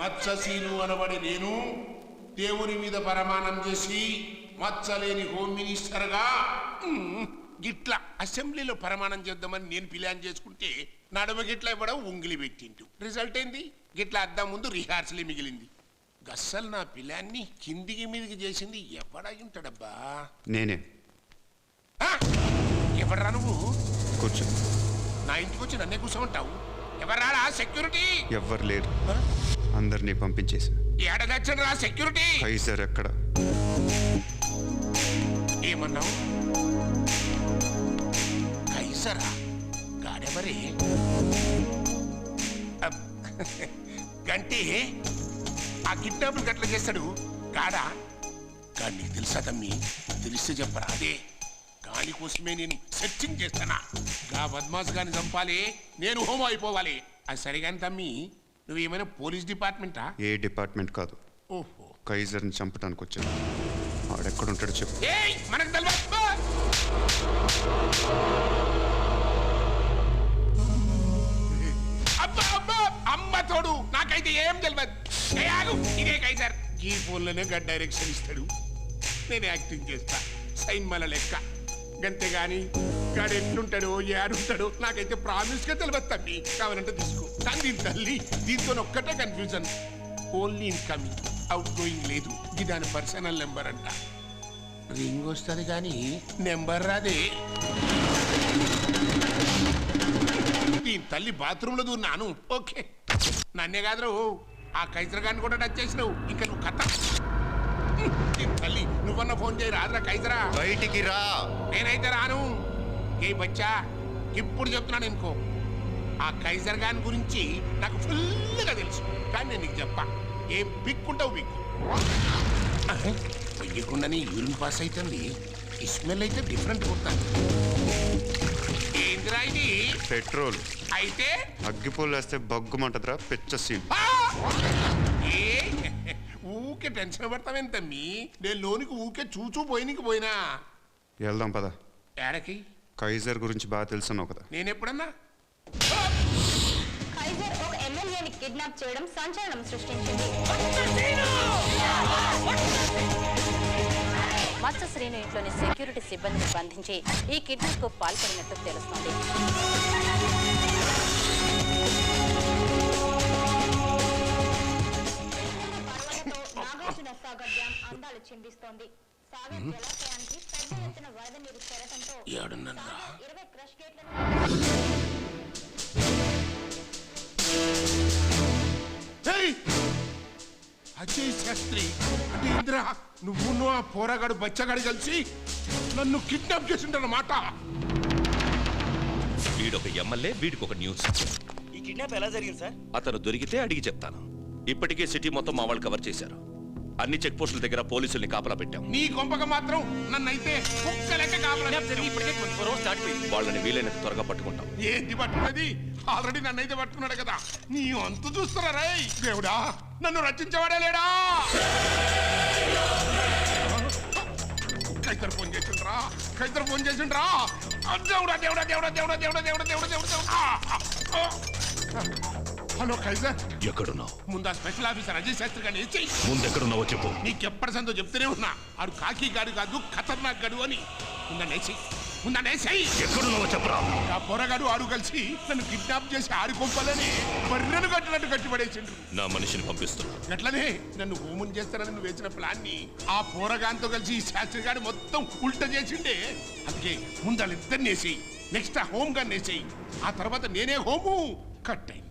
మత్స్యసీను అనబడి నేను దేవుని మీద ప్రమాణం చేసి మచ్చలేని హోమ్ మినిస్టర్గా గిట్లా అసెంబ్లీలో ప్రమాణం చేద్దామని నేను ప్లాన్ చేసుకుంటే నడుమ గిట్లా ఇవ్వడం ఉంగిలి పెట్టింటు రిజల్ట్ ఏంది గిట్లా అద్దాం ముందు రిహార్సలే మిగిలింది గస్సలు నా పిల్లాన్ని కిందికి మీదికి చేసింది ఎవడై ఉంటాడబ్బా నేనే ఎవడరా నువ్వు కూర్చో నా ఇంటికి వచ్చి నన్నే కూర్చోమంటావు ఎవరారా సెక్యూరిటీ ఎవ్వరు లేరు అందరినీ పంపించేసి ఏడగచ్చరా సెక్యూరిటీ కైసర్ ఎక్కడ ఏమన్నావు కైసరా గాడెవరే గంటే ఆ కిడ్నాపులు గట్ల చేస్తాడు గాడా కానీ నీకు తెలుసా తమ్మి తెలిస్తే చెప్పరా అదే గాలి కోసమే నేను సెర్చింగ్ చేస్తానా గా బద్మాస్ గాని చంపాలి నేను హోమో అయిపోవాలి అది సరిగాని తమ్మి నువ్వేమైనా పోలీస్ డిపార్ట్మెంటా ఏ డిపార్ట్మెంట్ కాదు ఓహో కైజర్ని చంపడానికి వచ్చాను ఆడెక్కడుంటాడో చెప్పు మనకు తెలియదు అబ్బా అబ్బా అమ్మ తోడు నాకైతే ఏం తెలియదు ఇదే కైసర్ ఈ ఫోన్లోనే గడ్ డైరెక్షన్ ఇస్తాడు నేను యాక్టింగ్ చేస్తా సైన్ మల లెక్క గంతేగాని గాడు ఎట్లుంటాడో ఏడుంటాడో నాకైతే ప్రామిస్ గా తెలియదు తమ్మి కావాలంటే తీసుకో కానీ దీని తల్లి దీంతో ఒక్కటే confusion only incoming out going లేదు ఇది దాని పర్సనల్ నెంబర్ అంట రింగ్ వస్తుంది కానీ నెంబర్ రాదే దీని తల్లి బాత్రూమ్ లో దూన్నాను ఓకే నన్నే కాదు ఆ కైసర్ గారిని కూడా టచ్ చేసినావు ఇంకా నువ్వు కథ దీని తల్లి నువ్వన్న ఫోన్ చేయి రాదురా కైసరా బయటికి రా నేనైతే రాను ఏ బచ్చా ఇప్పుడు చెప్తున్నాను ఇంకో ఆ కైసర్ గారి గురించి నాకు ఫుల్గా తెలుసు కానీ నేను నీకు చెప్పా ఏం పిక్కుంటావు పిక్కు వెయ్యకుండానే యూరిన్ పాస్ అవుతుంది ఈ స్మెల్ అయితే డిఫరెంట్ కొట్టాను ఏందిరా ఇది పెట్రోల్ అయితే అగ్గిపోలు వేస్తే బగ్గుమంటదిరా పెచ్చ సీన్ ఏ ఊకే టెన్షన్ పడతావేంతమ్మీ నేను లోనికి ఊకే చూచూ పోయినా వెళ్దాం పద ఏడకి కైజర్ గురించి బాగా తెలుసున్నావు కదా నేను ఎప్పుడన్నా కైజర్ ఒక ఎమ్మెల్యేని కిడ్నాప్ చేయడం సంచలనం సృష్టించింది మత్స్య శ్రీను ఇంట్లోని సెక్యూరిటీ సిబ్బందిని బంధించి ఈ కిడ్నాప్ కు పాల్పడినట్టు తెలుస్తోంది నాగార్జున సాగర్ డ్యాం అందాలు చిందిస్తోంది సాగర్ జలాశయానికి పెద్ద ఎత్తున వరద నీరు చేరడంతో 20 క్రష్ అజయ్ శాస్త్రి అంటే ఇంద్ర నువ్వు ఆ పోరాగాడు బచ్చగాడు కలిసి నన్ను కిడ్నాప్ చేసిండన్నమాట వీడొక ఎమ్మెల్యే వీడికొక న్యూస్ ఈ కిడ్నాప్ ఎలా జరిగింది సార్? అతను దొరికితే అడిగి చెప్తాను. ఇప్పటికే సిటీ మొత్తం మా వాళ్ళు కవర్ చేశారు. అన్ని చెక్ పోస్టుల దగ్గర పోలీసుల్ని కాపలా పెట్టాం. నీ కొంపక మాత్రం నన్నైతే కుక్క లెక్క కాపలా ఇప్పటికే 24 hours దాటిపోయింది. వాళ్ళని వీలైనంత త్వరగా పట్టుకుంటాం. ఏంటి పట్టుకున్నది? ఆల్రెడీ నన్నైతే పట్టుకున్నాడు కదా. నీ అంతు చూస్తారా రే దేవుడా, నన్ను రచించవాడే లేడా? కైతర్ ఫోన్ చేసిండ్రా, కైతర్ ఫోన్ చేసిండ్రా. దేవుడా దేవుడా దేవుడా దేవుడా దేవుడా దేవుడా దేవుడా దేవుడా. హలో కైజర్, ఎక్కడున్నావు? ముందు ఆ స్పెషల్ ఆఫీసర్ అజయ్ శాస్త్రి గారిని ఇచ్చేయి. ముందెక్కడున్నావో చెప్పు. నీకెప్పటి సందో చెప్తూనే ఉన్నా, ఆడు కాకి గాడు కాదు ఖతర్నాక్ గడు అని. ముందనేసేయి. ఎక్కడున్నావో చెప్పరా. ఆ పొరగాడు ఆడు కలిసి నన్ను కిడ్నాప్ చేసి ఆడి కొంపలని బర్రెను కట్టినట్టు కట్టిపడేసిండ్రు. నా మనిషిని పంపిస్తున్నా. ఎట్లనే నన్ను హోమం చేస్తారని నువ్వు వేసిన ప్లాన్ ని ఆ పోరగాంతో కలిసి ఈ శాస్త్రి గారు మొత్తం ఉల్టా చేసిండే. అందుకే ముందు వాళ్ళిద్దరిని వేసేయి, నెక్స్ట్ ఆ హోమ్ గారిని వేసేయి, ఆ తర్వాత నేనే హోము. కట్ అయింది.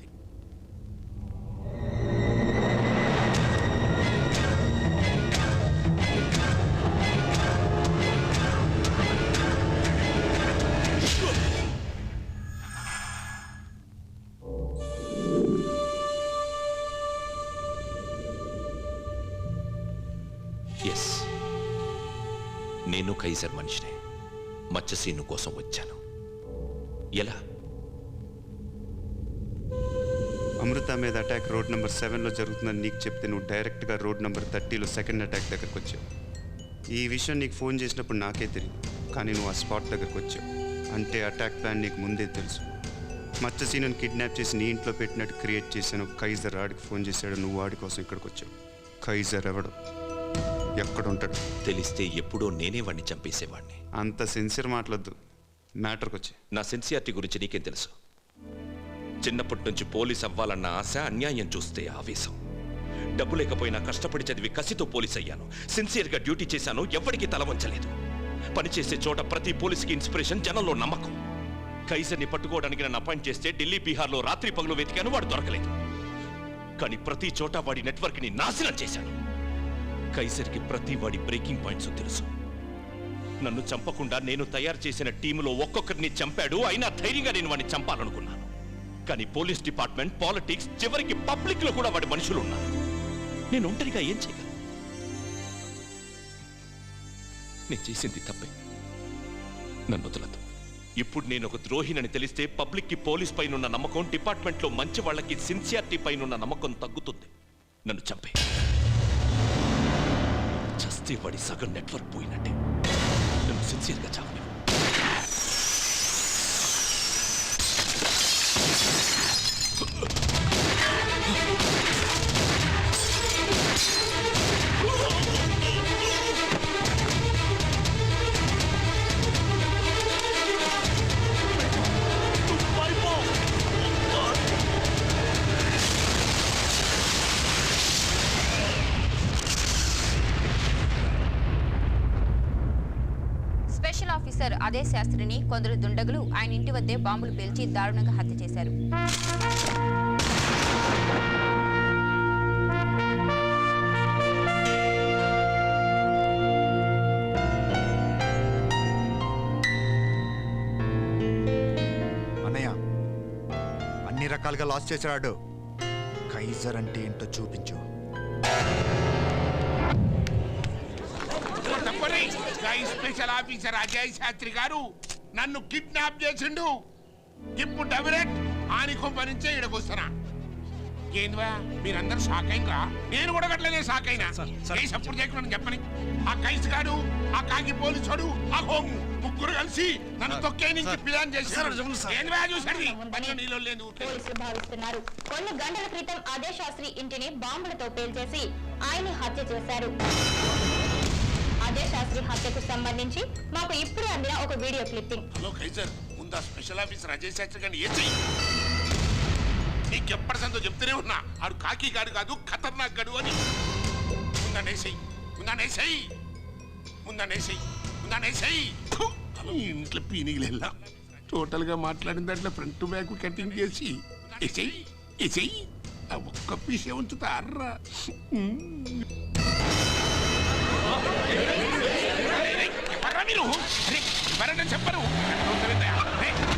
ఎస్, నేను కైజర్ మనిషినే. మత్స్యసీను కోసం వచ్చాను. ఎలా? అమృత మీద అటాక్ రోడ్ నెంబర్ 7లో జరుగుతుందని నీకు చెప్తే నువ్వు డైరెక్ట్గా రోడ్ నెంబర్ 30లో సెకండ్ అటాక్ దగ్గరకు వచ్చావు. ఈ విషయం నీకు ఫోన్ చేసినప్పుడు నాకే తెలియదు, కానీ నువ్వు ఆ స్పాట్ దగ్గరకు వచ్చావు. అంటే అటాక్ ప్లాన్ నీకు ముందే తెలుసు. మచ్చ సీనుని కిడ్నాప్ చేసి నీ ఇంట్లో పెట్టినట్టు క్రియేట్ చేశాను. కైజర్ ఆడికి ఫోన్ చేశాడు, నువ్వు వాడి కోసం ఇక్కడికి వచ్చావు. కైజర్ ఎవడు, ఎక్కడ ఉంటాడు? తెలిస్తే ఎప్పుడో నేనే వాడిని చంపేసేవాడిని. అంత సిన్సియర్ మాట్లాడద్దు, మ్యాటర్కి వచ్చి. నా సిన్సియారిటీ గురించి నీకేం తెలుసు? చిన్నప్పటి నుంచి పోలీస్ అవ్వాలన్న ఆశ, అన్యాయం చూస్తే ఆవేశం. డబ్బు లేకపోయినా కష్టపడి చదివి కసితో పోలీస్ అయ్యాను. సిన్సియర్గా డ్యూటీ చేశాను, ఎవ్వడికి తల వంచలేదు. పనిచేసే చోట ప్రతి పోలీస్కి ఇన్స్పిరేషన్, జనంలో నమ్మకం. కైజర్ని పట్టుకోవడానికి నన్ను అపాయింట్ చేస్తే ఢిల్లీ, బీహార్లో రాత్రి పగలు వెతికాను, వాడు దొరకలేదు. కానీ ప్రతి చోట వాడి నెట్వర్క్ని నాశనం చేశాను. కైజర్కి ప్రతి వాడి బ్రేకింగ్ పాయింట్స్ తెలుసు. నన్ను చంపకుండా నేను తయారు చేసిన టీములో ఒక్కొక్కరిని చంపాడు. అయినా ధైర్యంగా నేను వాడిని చంపాలనుకున్నాను. కానీ పోలీస్ డిపార్ట్మెంట్, పాలిటిక్స్, చివరికి పబ్లిక్ లో కూడా వాడి మనుషులు ఉన్నారు. నేను ఒంటరిగా ఏం చేయగలను? నేను చేసింది తప్పే, నన్ను వదలదు. ఇప్పుడు నేను ఒక ద్రోహినని తెలిస్తే పబ్లిక్ కి పోలీస్ పైన నమ్మకం, డిపార్ట్మెంట్ లో మంచి వాళ్ళకి సిన్సియారిటీ పైన నమ్మకం తగ్గుతుంది. నన్ను చంపే, చస్తే వాడి సగం నెట్వర్క్ పోయినట్టే. నన్ను సిన్సియర్గా చావని. స్పెషల్ ఆఫీసర్ అదే శాస్త్రిని కొందరు దుండగులు ఆయన ఇంటి వద్దే బాంబులు పేల్చి దారుణంగా హత్య చేశారు. అన్నయ్య, అన్ని రకాలుగా లాస్ చేశాడు. కైజర్ అంటే ఏంటో చూపించు. స్పెషల్ ఆఫీసర్ అజయ్ శాస్త్రి గారు నన్ను కిడ్నాప్ చేసిండు. ఇప్పుడు డబిరెట్ ఆనికొంప నుంచే ఇడకొస్తున్నా. ఏందివా మీరందరూ షాక్ అయినరా? నేను కూడా గట్లనే షాక్ అయినా. ఏ సపోర్ట్ చేయకుండా చెప్పని ఆ కైస్ గాడు, ఆ కాకి పోలీసుడు, ఆ హోము ముగ్గురు కలిసి నన్ను తొక్కే నుంచి ప్లాన్ చేశారు. ఏందివా చూసండి నీళ్ళు లేదు. పోలీసులు భావిస్తున్నారు కొన్ని గంటల క్రితం అదే శాస్త్రి ఇంటిని బాంబులతో పేల్చేసి ఆయన హత్య చేశారు. అదే శాస్త్రి హత్యకు సంబంధించి మాకు ఇప్పుడు అందిన ఒక వీడియో క్లిప్పింగ్. హలో కైజర్, ముందు ఆ స్పెషల్ ఆఫీసర్ అజయ్ శాస్త్రి గారిని ఏం చెయ్యి. నీకెప్పటి సందో చెప్తూనే ఉన్నా, ఆడు కాకి గాడు కాదు, ఖతర్నాక్ గడు అని. ముందనేసేయి, ముందనేసేయి, ముందనేసేయి, ముందనేసేయి. ఇంట్లో పీనిగిలెల్లా టోటల్ గా మాట్లాడిన దాంట్లో ఫ్రంట్ టు బ్యాక్ కటింగ్ చేసి ఎసేయి ఎసేయి. ఆ ఒక్క పీసే ఉంచుతా అర్రా. ఎవరా మీరు? అరే ఎవరన్నా చెప్పరు.